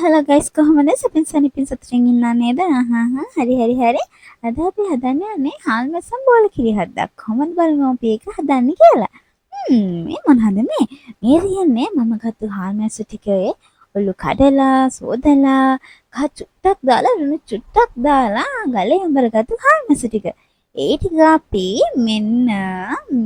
Hello guys කොහොමද සපින් සනිපින් සතුටින් ඉන්නා නේද? හරි. අද අපි හදන්නේ යන්නේ හාල් මැස්සන් බෝල කිරි හදක්. කොහොමද බලමු අපි ඒක හදන්නේ කියලා. මේ මොනවද මේ? මේ තියන්නේ මම ගත්ත හාල් මැස්ස ටිකේ ඔලු කඩලා, සෝදලා, කහ චුට්ටක් දාලා, ලුණු චුට්ටක් දාලා ගලේ අඹරගත්තු හාල් මැස්ස ටික. ඒ ටික අපි මෙන්න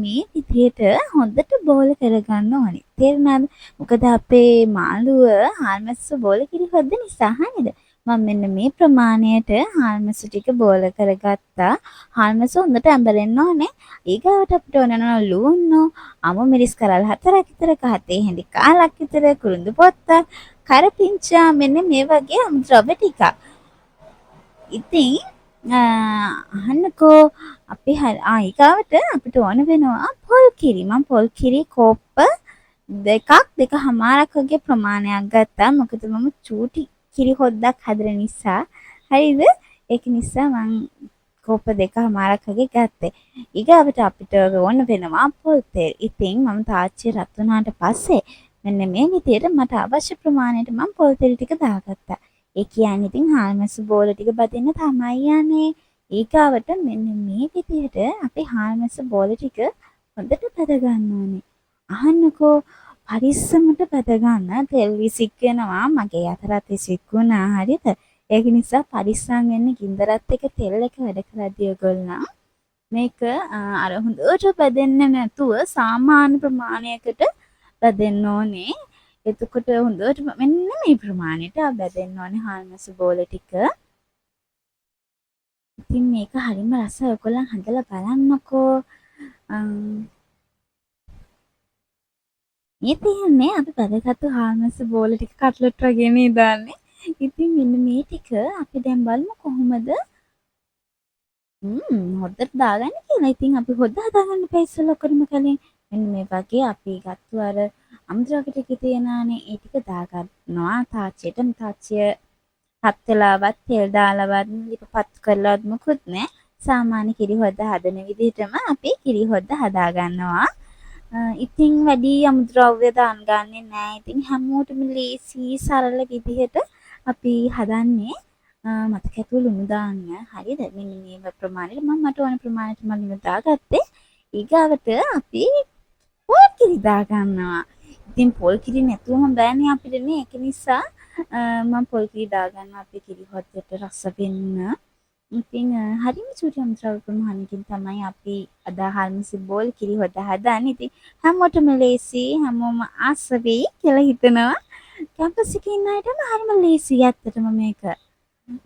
මේ විදිහට හොඳට බෝල කරගන්න ඕනේ. තේරුණාද? මොකද අපේ මාළුව හාල්මැස්ස බෝල කිරි හොද්ද නිසා නේද? මම මෙන්න මේ ප්‍රමාණයට හාල්මැස්ස ටික බෝල කරගත්තා. හාල්මැස්ස හොඳට ඇඹරෙන්න ඕනේ. ඊගාවට අපිට ඕන ලුණු, අමු මිරිස් කරල් 4ක් විතර, කහතේ හැඳි කාලක් විතර, කුරුඳු පොත්තක්, කරපිංචා මෙන්න මේ වගේ ද්‍රව්‍ය ටිකක්. ඉතින් අහන්නකෝ අපි ඊගාවට අපිට ඕන වෙනවා පොල් කිරි. මම පොල් කිරි කෝප්ප දෙකමාරක් වගේ ප්‍රමාණයක් ගත්තා. මොකද මම චූටි කිරි හොද්දක් හදන නිසා. හරිද? ඒක නිසා මම කෝප්ප දෙකමාරක් වගේ ගත්තේ. ඊගාවට අපිට ඕන වෙනවා පොල් තෙල්. ඉතින් මම තාච්චිය රත් වුණාට පස්සේ මෙන්න මේ විදිහට මට අවශ්‍ය ප්‍රමාණයට මම පොල් තෙල් ටික දාගත්තා. ඒ කියන්නේ ඉතින් හාල්මැස්ස බෝල ටික බදින්න තමයි යන්නේ. ඊගාවට මෙන්න මේ විදිහට අපි හාල්මැස්ස බෝල ටික හොඳට බද ගන්න ඕනේ. අහන්නකෝ පරිස්සමට බද ගන්න. තෙල් විසික් වෙනවා. මගේ අතරත් විසික් වුණා. හරිද? ඒක නිසා පරිස්සම් වෙන්න ගින්දරත් එක තෙල් එක වැඩ කරද්දී ඔයගොල්ලෝ මේක අර හොඳට බදෙන්න නැතුව සාමාන්‍ය ප්‍රමාණයකට බදෙන්න ඕනේ. එතකොට හොඳට මෙන්න මේ ප්‍රමාණයට බැදෙන්න ඕනේ හාල්මැස්ස බෝල ටික. ඉතින් මේක හරිම රසයි. ඔයගොල්ලන් හදලා බලන්නකෝ. මේ තියන්නේ අපි බදගත්තු හාල්මැස්ස බෝල ටික කට්ලට් වගේ නේ දාන්නේ. ඉතින් මෙන්න මේ ටික අපි දැන් බලමු කොහොමද හොද්දට දාගන්න කියලා. ඉතින් අපි හොද්ද හදාගන්න ඉස්සෙල්ලා කරමු කලින් මෙන්න මේ වගේ අපි ගත්තු අර අමුද්‍රව්‍ය ටික තියනානේ ඒ ටික දාගන්නවා තාච්චියට. තාච්චිය හත් වෙලාවත් තෙල් දාලවත් ලිපපත් කරලවත් මොකුත් නෑ. සාමාන්‍ය කිරි හොද්ද හදන විදිහටම අපි කිරි හොද්ද හදාගන්නවා. ඉතින් වැඩි අමුද්‍රව්‍ය දාන්න ගන්නෙ නෑ. ඉතින් හැමෝටම ලේසි සරල විදිහට අපි හදන්නේ. මතක ඇතුව ලුණු දාන්න. හරිද? මෙන්න මේ ප්‍රමාණයට මට ඕන ප්‍රමාණයට මම ලුණු දාගත්තේ. ඊගාවට අපි පොල් කිරි දාගන්නවා. ඉතින් පොල් කිරි නැතුවම බෑනේ අපිට නේ. ඒක නිසා මම පොල් කිරි දාගන්නවා අපේ කිරි හොද්දට රස වෙන්න. ඉතින් හරිම චූටි අමුද්‍රව්‍ය ප්‍රමාණයකින් තමයි අපි අද හාල්මැස්ස බෝල් කිරි හොද්ද හදන්නේ. ඉතින් හැමෝටම ලේසි, හැමෝම ආස වෙයි කියලා හිතනවා. කැම්පස් එකේ ඉන්න අයටම හරිම ලේසි ඇත්තටම මේක.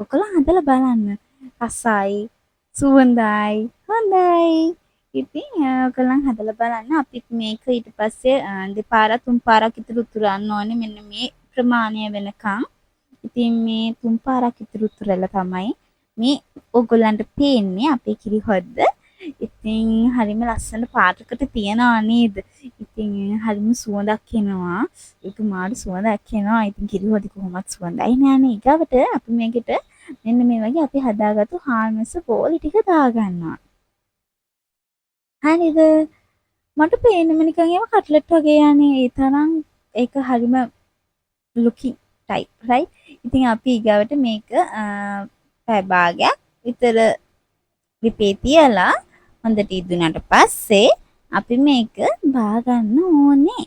ඔයගොල්ලෝ හදලා බලන්න. රසයි, සුවඳයි, හොඳයි. ඉතින් ඔයගොල්ලන් හදලා බලන්න. අපිත් මේක ඊට පස්සේ දෙපාරක් තුන් පාරක් විතර උතුරන්න ඕනේ මෙන්න මේ ප්‍රමාණය වෙනකන්. ඉතින් මේ තුන් පාරක් විතර උතුරලා තමයි මේ ඔයගොල්ලන්ට පේන්නේ අපේ කිරි හොද්ද. ඉතින් හරිම ලස්සන පාටකට තියනවා නේද? ඉතින් හරිම සුවඳක් එනවා. ඒක මාළු සුවඳක් එනවා. ඉතින් කිරි හොද්ද කොහොමත් සුවඳයි නෑනේ. ඊගවට අපි මේකට මෙන්න මේ වගේ අපි හදාගත්තු හාල්මැස්ස බෝල ටික දාගන්නවා. හරිද? මට පේන්නම නිකන් ඒව කට්ලට් වගේ යන්නේ. ඒ තරම් ඒක හරිම looking type right. ඉතින් අපි ඊගවට මේක පැය භාගයක් විතර ලිපේ තියලා හොඳට ඉදුණාට පස්සේ අපි මේක බාගන්න ඕනේ.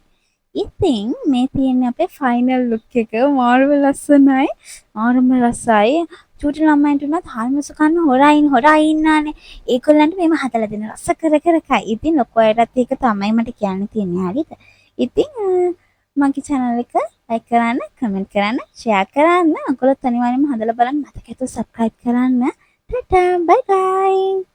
ඉතින් මේ තියෙන්නේ අපේ ෆයිනල් ලුක් එක. මාරුම ලස්සනයි. මාරුම රසයි. චූටි ළමයින්ට උනත් හාල්මැස්ස කන්න හොරා ඉන්නානේ. ඒගොල්ලන්ට මේව හදලා දෙන රස කර කයි. ඉතින් ලොකු අයටත් ඒක තමයි මට කියන්න තියෙන්නේ. හරිද? ඉතින් මගේ channel එක like කරන්න, comment කරන්න, share කරන්න. ඔයගොල්ලෝ අනිවාර්යෙන්ම හදලා බලන්න. මතක ඇතුව subscribe කරන්න. Ta-ta bye bye.